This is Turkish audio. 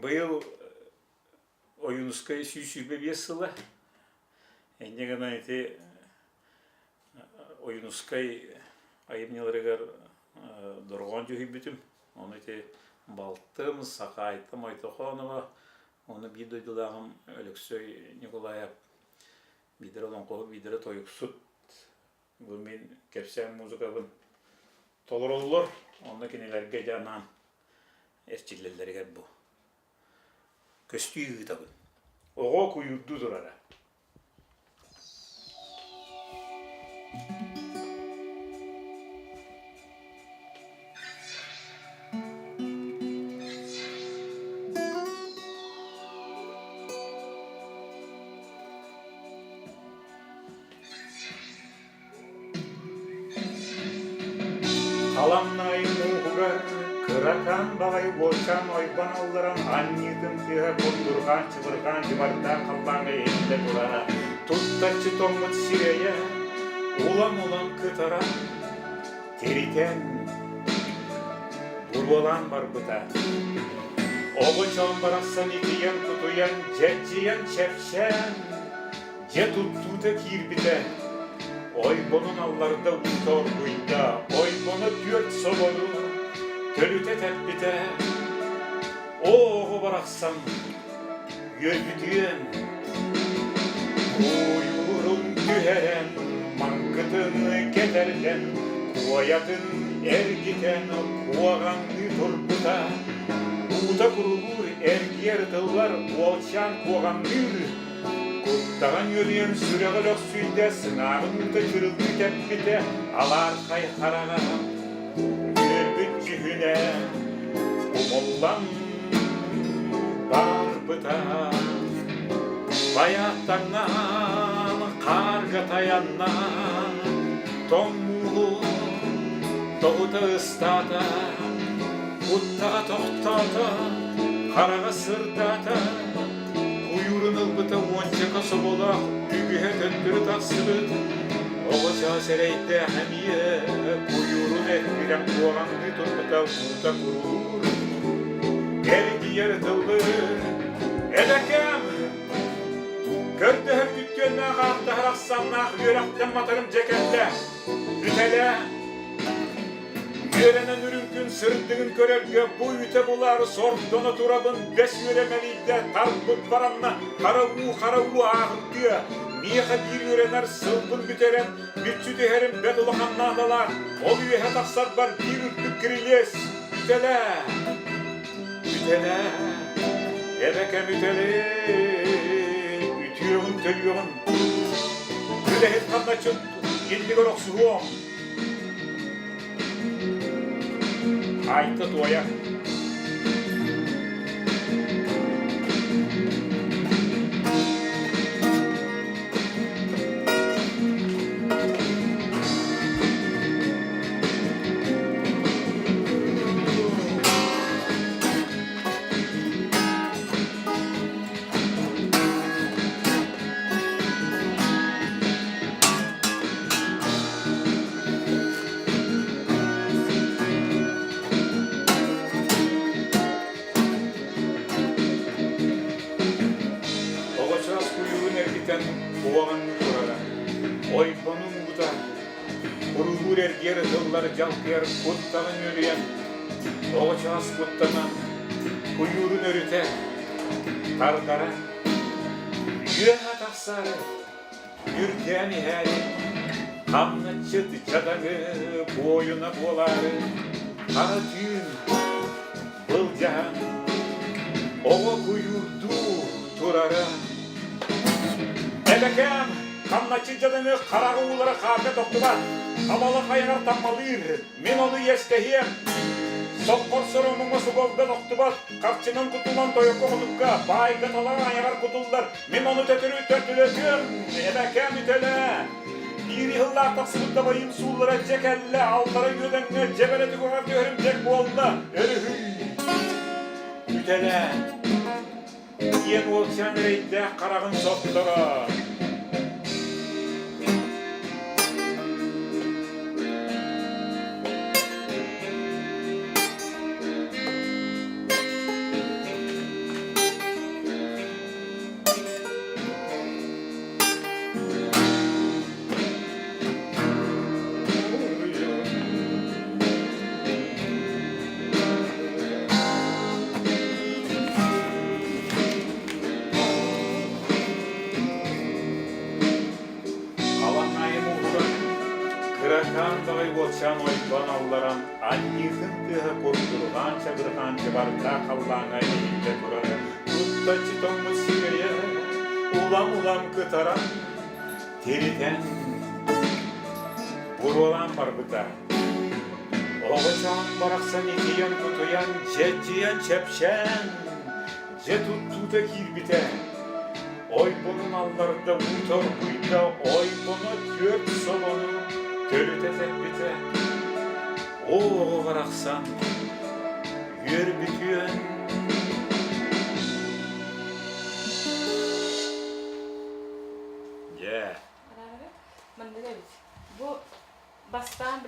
Быйыл Оюнускай сүйсүбе бесыла. Эннегана эти Оюнускай айымнелерегер доргон жүхүбүтүм. Оны эти балтым, сакайтым, айтохонова. Оны бидойдулагым Алексей Николаев бидер олон коо бидер тойуксут. Бу мен кепсен музыкабын толороллор. Оны кинелерге жанан эстиллелерге бу. Көстүйгі табын. Оға күйірді тұрара. Қаламнайын ұғығар, кыракан бағай борчан ойбан алларан аннидым кыға кондурған чыбырған жыбарда қалбаңы елді тұрара. Туттачы тоңмыт сирея, улам-улам кытара, теритен бурболан бар бұта. Оғы чон барақсан итиян кутуян, жәджиян чәпшән, же туттуды кирбіті. Ой бұнын алларда ұйтор бұйда, ой бұны түрт собону, төліте тәппіте. Оғы барақсан, өйбітіен, күйурын түйерен, маңқытын кетерлен, куаятын әргітен, куағанды тұрбыта. Ута күргүр әргер тыллар, уалчан куағанды. Kuttağın yürüyen süreğilok suyda sınavında kırıldı tepkide alar kayharağa gürbüt cühüne umullan barbıta bayattandan karga tayandan tommulu doğuda ıstata kuttağa tohtata karağa sırdata Kuyurun ılbıta onca kasabola, ügühe töndürü taksırıt. Oğaça sereyde hemiye, kuyurun ehmirem kuağandı turbıta kurta kurur. Ergi yaratılır, edekem. Gördü her güttüğünden kaldı her aksanlar, yürekten matarım cekette. Ütele. Yörenen ürünkün sırıttığın körerge bu üte bular sordunu turabın beş yöremeliyde tarpıp varanna karavu ağırdı. Miyeha bir yörener sılbın büteren bir çütü herim bedulakan nadalar. O üyehe taksar var bir ürtlük kiriles. Ütele, ütele, ebekem ütele, ütüyorun tölüyorun. Üle het kannaçın, yedili görok suğum. Айта тоя. Oğanın kurara, oybanın buta, kurulur erger tıllar jalkıyar kuttağın yürüyen, oğaçağız kuttanan, kuyurun örüte, targara, yüreğe taksarı, yürkeni heri, kamnaçı dıçadağı, boyuna boları, kara tüyün, bılcan, oğa kuyurdu turara, Ebekem, kannaçıcadını karağuğulara karga doktular. Havalı kaynar tammalıyır, min onu yestehiyem. Sokkor sorumuma sugovda doktubat. Kapçının kutulan toyoko kudukka. Baygatalar ayar kutullar. Min onu tötülöküm. Ebekem ütele. Bir yıllar taksılıkta bayım suullara cekelle. Altara gödenle cebeleti konar diyorum cek boğulda. Örühüy. Ütele. Yen olçan reyde karağın soklara. bolçan oypan avlaran, anniğin tığı korkturgança gırganca barda kallana eğilde durar. Tutta çıtomu sigeye, ulam kıtaran, teriden burulan barbıta. Oğaçan baraksan itiyen tutuyan, ceciyen çepşen, ce tuttu da kirbite. Oy bunun allarda vutar buyda, oy buna dört sobonu, tölüte tepbite. O baraksan, yür bütüyen. Yeah. Bu bastan